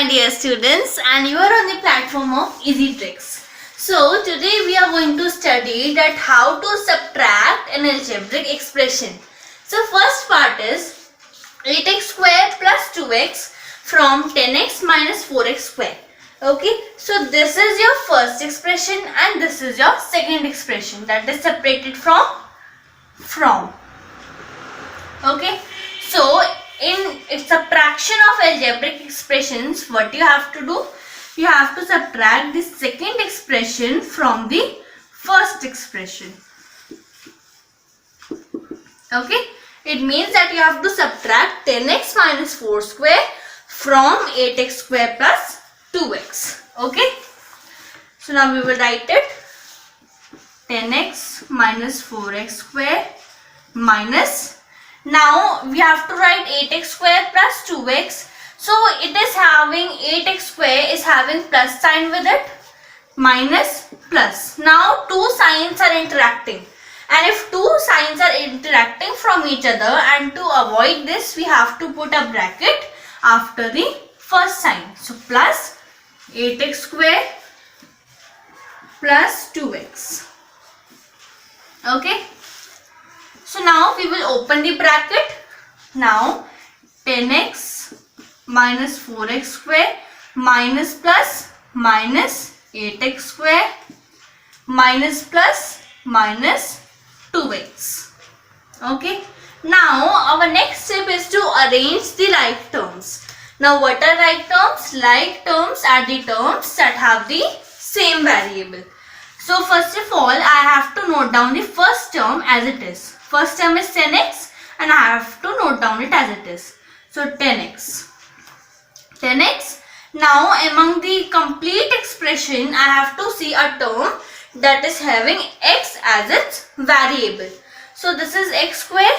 my dear students, and you are on the platform of Easy Tricks. So today we are going to study that how to subtract an algebraic expression. So first part is 8x square plus 2x from 10x minus 4x square. Okay, so this is your first expression and this is your second expression, that is separated from. Okay, so in subtraction of algebraic expressions, what you have to do? You have to subtract the second expression from the first expression. Okay, it means that you have to subtract 10x minus 4 square from 8x square plus 2x. Okay, so now we will write it 10x minus 4x square minus, now we have to write 8x square plus 2x. So it is having 8x square is having plus sign with it, minus plus. Now two signs are interacting, and if two signs are interacting from each other, and to avoid this we have to put a bracket after the first sign. So plus 8x square plus 2x. Okay. So now we will open the bracket. Now 10x minus 4x square minus plus minus 8x square minus plus minus 2x. Okay. Now our next step is to arrange the like terms. Now what are like terms? Like terms are the terms that have the same variable. So first of all, I have to note down the first term as it is. First term is 10x and I have to note down it as it is. So 10x. 10x. Now among the complete expression, I have to see a term that is having x as its variable. So this is x square,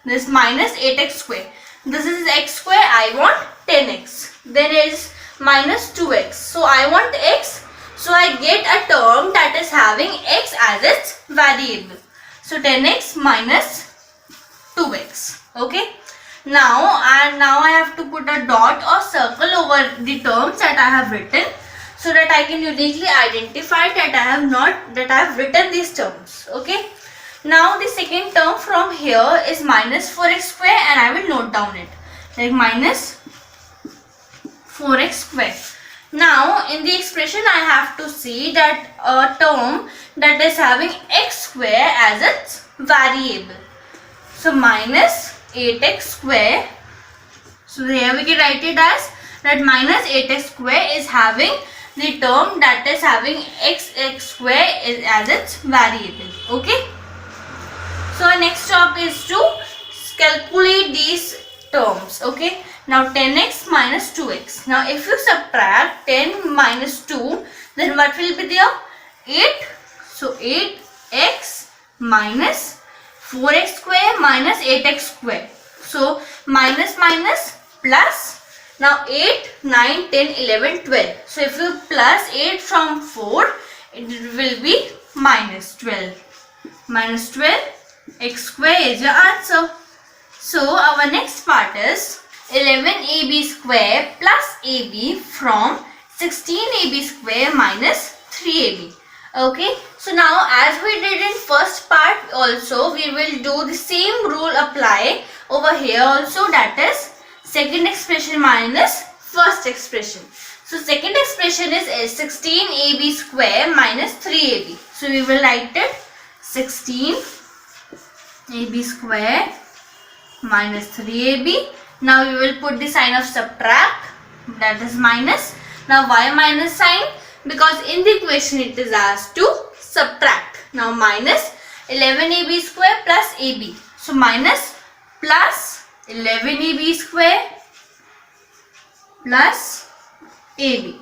this minus 8x square. This is x square, I want 10x. Then it is minus 2x. So I want x. So I get a term that is having x as its variable. So 10x minus 2x. Okay. Now I have to put a dot or circle over the terms that I have written, so that I can uniquely identify that I have written these terms. Okay. Now the second term from here is minus 4x square, and I will note down it like minus 4x square. Now in the expression I have to see that a term that is having x square as its variable. So minus 8x square. So here we can write it as that minus 8x square is having the term that is having x square is as its variable. Okay. So our next job is to calculate these terms. Okay. Now 10x minus 2x. Now if you subtract 10 minus 2, then what will be there? 8. So 8x minus 4x square minus 8x square. So minus minus plus. Now 8, 9, 10, 11, 12. So if you plus 8 from 4, it will be minus 12. Minus 12 x square is your answer. So our next part is 11ab square plus ab from 16ab square minus 3ab. Okay, so now as we did in first part also, we will do the same rule apply over here also, that is second expression minus first expression. So second expression is 16ab square minus 3ab. So we will write it 16ab square minus 3ab. Now we will put the sign of subtract, that is minus. Now why minus sign? Because in the equation it is asked to subtract. Now minus 11ab square plus ab. So minus plus 11ab square plus ab.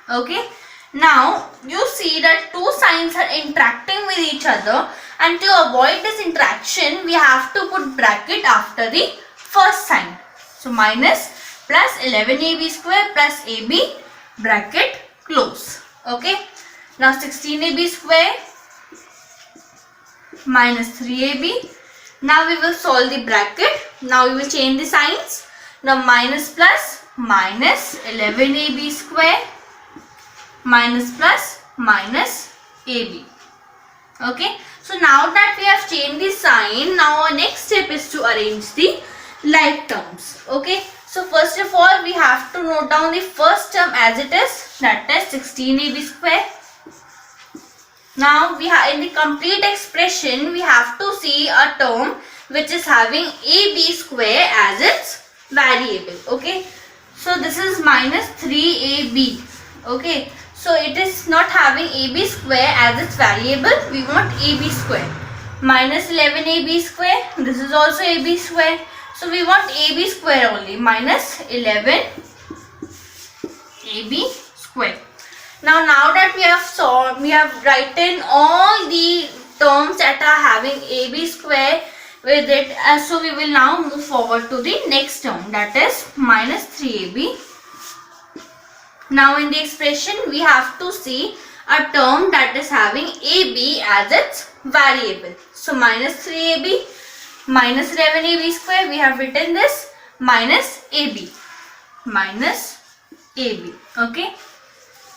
Okay. Now you see that two signs are interacting with each other, and to avoid this interaction we have to put bracket after the first sign. So minus plus 11ab square plus ab, bracket close. Okay. Now 16ab square minus 3ab. Now we will solve the bracket. Now we will change the signs. Now minus plus minus 11ab square minus plus minus ab. Okay, so now that we have changed the sign, now our next step is to arrange the like terms. Okay, so first of all we have to note down the first term as it is, that is 16ab square. Now we have in the complete expression we have to see a term which is having ab square as its variable. Okay, so this is minus 3ab. Okay, so it is not having ab square as its variable. We want ab square. Minus 11ab square. This is also ab square. So we want ab square only. Minus 11 ab square. Now that we have written all the terms that are having ab square with it, so we will now move forward to the next term, that is minus 3ab. Now in the expression we have to see a term that is having ab as its variable. So minus 3ab minus 11ab square, we have written this minus ab. Okay.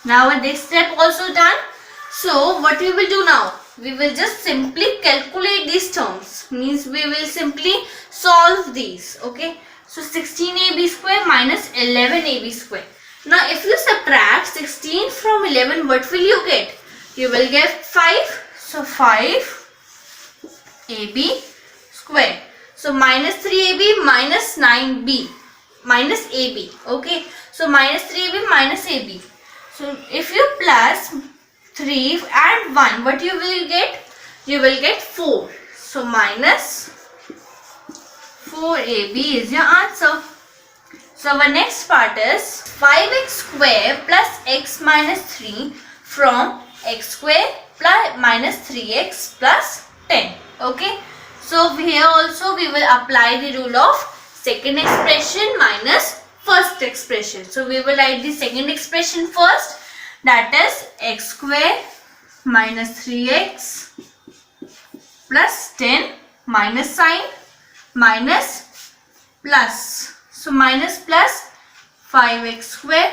Now this step also done. So what we will do now? We will just simply calculate these terms. Means we will simply solve these. Okay. So 16ab square minus 11ab square. Now if you subtract 16 from 11, what will you get? You will get 5. So 5ab square. So minus 3ab minus 9b minus ab. Okay. So minus 3ab minus ab. So if you plus 3 and 1, what you will get? You will get 4. So minus 4ab is your answer. So our next part is 5x square plus x minus 3 from x square plus minus 3x plus 10. Okay. So here also we will apply the rule of second expression minus first expression. So we will write the second expression first, that is x square minus 3x plus 10 minus sign minus plus. So minus plus 5x square.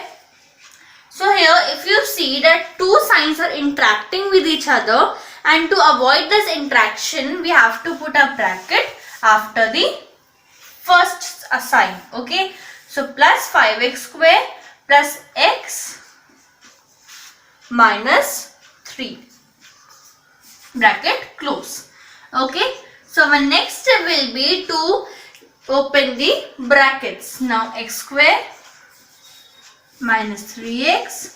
So here if you see that two signs are interacting with each other, and to avoid this interaction we have to put a bracket after the first sign. Okay. So plus 5x square plus x minus 3. Bracket close. Okay. So our next step will be to open the brackets. Now x square minus 3x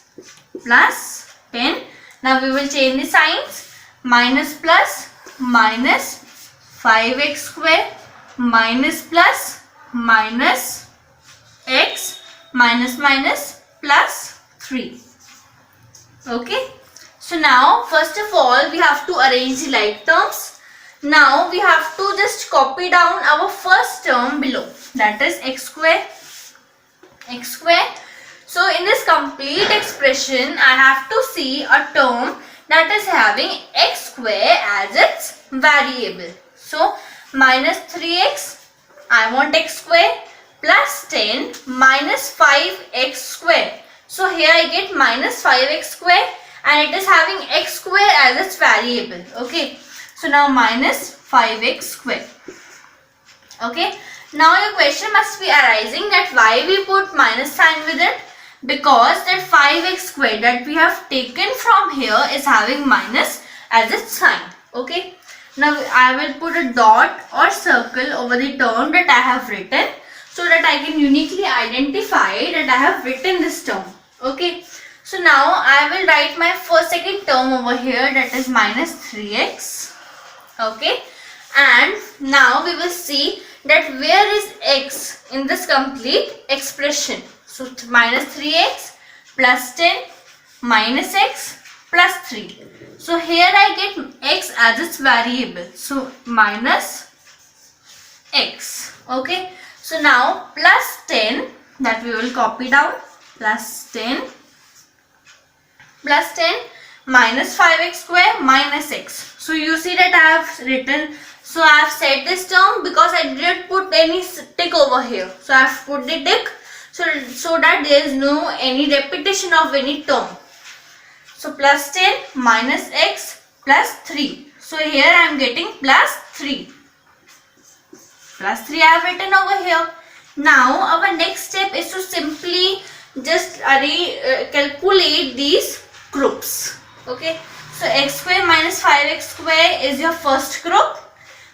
plus 10. Now we will change the signs. Minus plus minus 5x square minus plus minus x minus minus plus 3. Okay. So now first of all we have to arrange the like terms. Now we have to just copy down our first term below, that is x square. So in this complete expression I have to see a term that is having x square as its variable. So minus 3x, I want x square, plus 10 minus 5x square. So here I get minus 5x square and it is having x square as its variable. Okay. So now minus 5x square. Okay. Now your question must be arising that why we put minus sign with it? Because that 5x square that we have taken from here is having minus as its sign. Okay. Now I will put a dot or circle over the term that I have written so that I can uniquely identify that I have written this term. Okay. So now I will write my second term over here, that is minus 3x. Okay. And now we will see that where is x in this complete expression. So minus 3x plus 10 minus x plus 3. So here I get x as its variable. So minus x. Okay. So now plus 10, that we will copy down, plus 10 minus 5x square minus x. So you see that I have written, so I have said this term because I didn't put any tick over here. So I have put the tick. so that there is no any repetition of any term. So plus 10 minus x plus 3. So here I am getting plus 3. Plus 3 I have written over here. Now our next step is to simply just calculate these groups. Okay. So x square minus 5x square is your first group.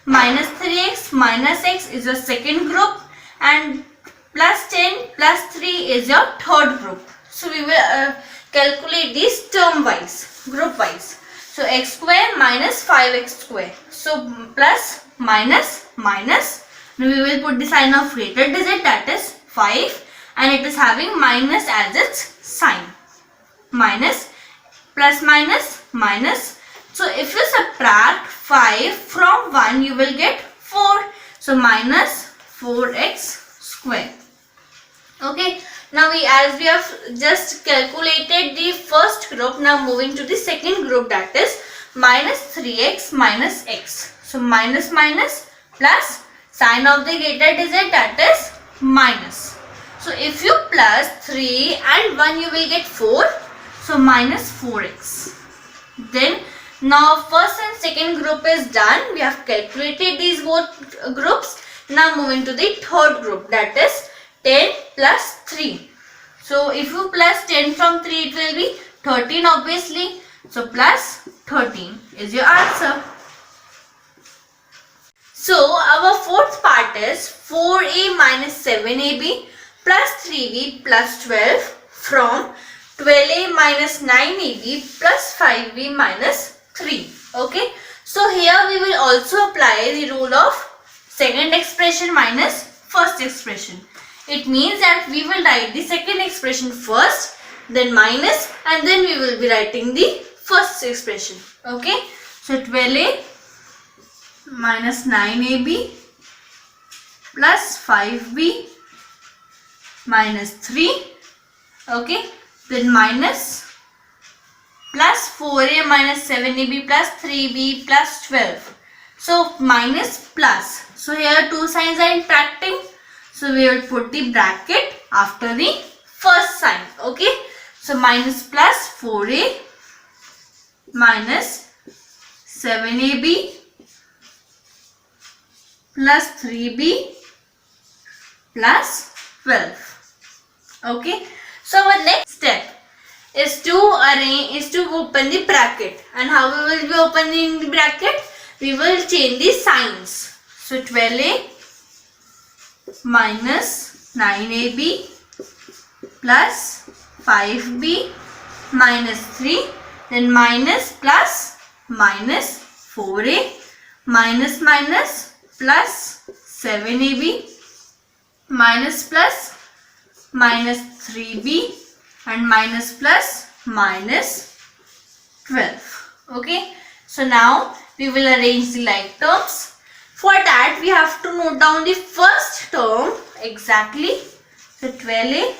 Minus 3x minus x is your second group. And plus 10 plus 3 is your third group. So we will calculate these term wise, group wise. So x square minus 5x square. So plus minus minus. Now we will put the sign of greater digit, that is 5, and it is having minus as its sign. Minus plus minus minus. So if you subtract 5 from 1, you will get 4. So minus 4x square. Okay. Now as we have just calculated the first group, now moving to the second group, that is minus 3x minus x. So minus minus plus sign of the greater digit, that is minus. So if you plus 3 and 1, you will get 4. So minus 4x. Then now first and second group is done. We have calculated these both groups. Now moving to the third group, that is 10 plus 3. So if you plus 10 from 3, it will be 13 obviously. So plus 13 is your answer. So our fourth part is 4a minus 7ab plus 3b plus 12 from 12a minus 9ab plus 5b minus 3. Okay. So here we will also apply the rule of second expression minus first expression. It means that we will write the second expression first, then minus, and then we will be writing the first expression. Okay. So 12a minus 9ab plus 5b minus 3. Okay. Then minus plus 4a minus 7ab plus 3b plus 12. So minus plus. So here two signs are interacting. So we will put the bracket after the first sign. Okay. So minus plus 4a minus 7ab plus 3b plus 12. Okay. So our next step is to open the bracket. And how we will be opening the bracket? We will change the signs. So 12a minus 9ab plus 5b minus 3, then minus plus minus 4a minus minus plus 7ab minus plus minus 3b and minus plus minus 12. Okay. So now we will arrange the like terms. For that we have to note down the first term exactly. So 12a.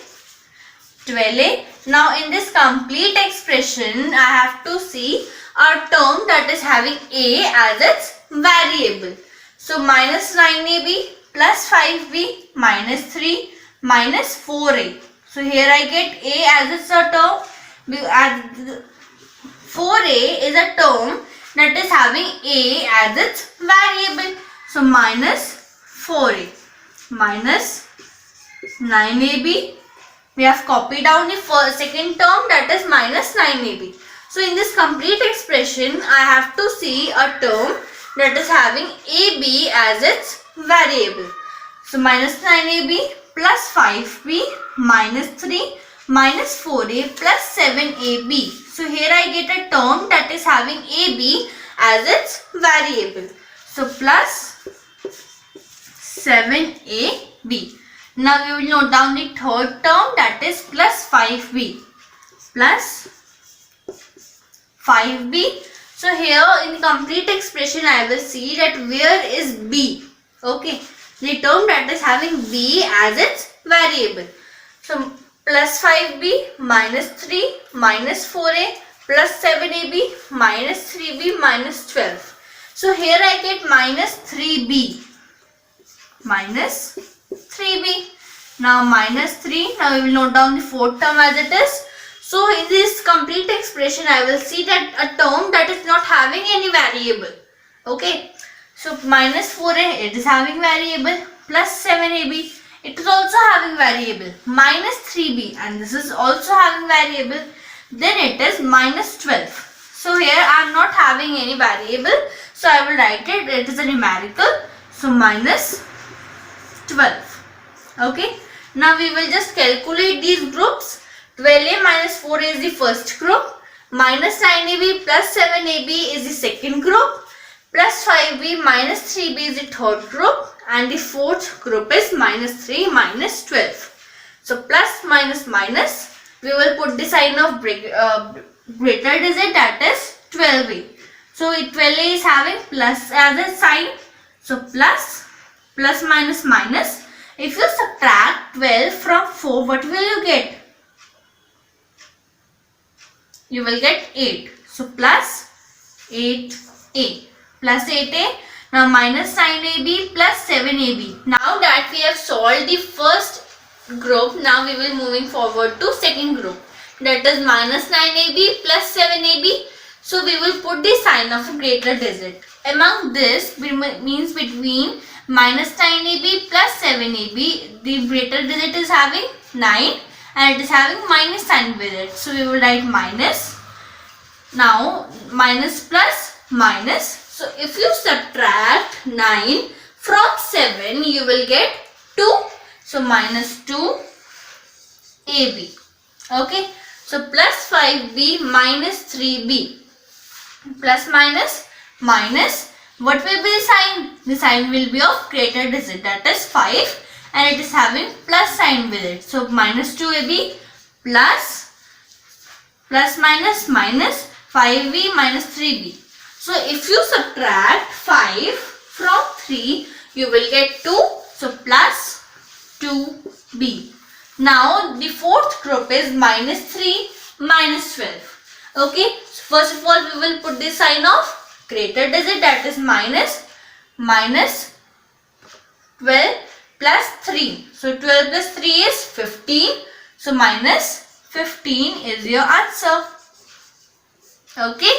Now in this complete expression I have to see a term that is having a as its variable. So minus 9ab plus 5b minus 3 minus 4a. So here I get a as its a term. 4a is a term that is having a as its variable. So minus 4a minus 9ab. We have copied down the second term, that is minus 9ab. So in this complete expression I have to see a term that is having ab as its variable. So minus 9ab plus 5b minus 3 minus 4a plus 7ab. So here I get a term that is having ab as its variable. So plus 7ab. Now we will note down the third term, that is plus 5b. Plus 5b. So here in the complete expression I will see that where is b. Okay. The term that is having b as its variable. So plus 5b minus 3 minus 4a plus 7ab minus 3b minus 12. So here I get minus 3b. Minus 3b. Now minus 3. Now we will note down the fourth term as it is. So in this complete expression, I will see that a term that is not having any variable. Okay. So minus 4a, it is having variable, plus 7ab, it is also having variable, minus 3b, and this is also having variable, then it is minus 12. So here I am not having any variable, so I will write it, it is a numerical, so minus 12. Okay. Now we will just calculate these groups. 12a minus 4a is the first group, minus 9ab plus 7ab is the second group, plus 5b minus 3b is the third group, and the fourth group is minus 3 minus 12. So plus minus minus, we will put the sign of greater digit, that is 12a. So 12a is having plus as a sign. So plus minus minus. If you subtract 12 from 4, what will you get? You will get 8. So plus 8a. Plus 8a. Now minus 9ab plus 7ab. Now that we have solved the first group, now we will moving forward to second group. That is minus 9ab plus 7ab. So we will put the sign of a greater digit. Among this means between minus 9ab plus 7ab, the greater digit is having 9 and it is having minus sign with it. So we will write minus. Now minus plus minus. So if you subtract 9 from 7, you will get 2. So minus 2 AB. Okay. So plus 5B minus 3B. Plus minus minus. What will be the sign? The sign will be of greater digit, that is 5, and it is having plus sign with it. So minus 2AB plus minus minus 5B minus 3B. So if you subtract 5 from 3, you will get 2. So plus 2B. Now the fourth group is minus 3 minus 12. Okay. So first of all, we will put the sign of greater digit, that is minus 12 plus 3. So 12 plus 3 is 15. So minus 15 is your answer. Okay.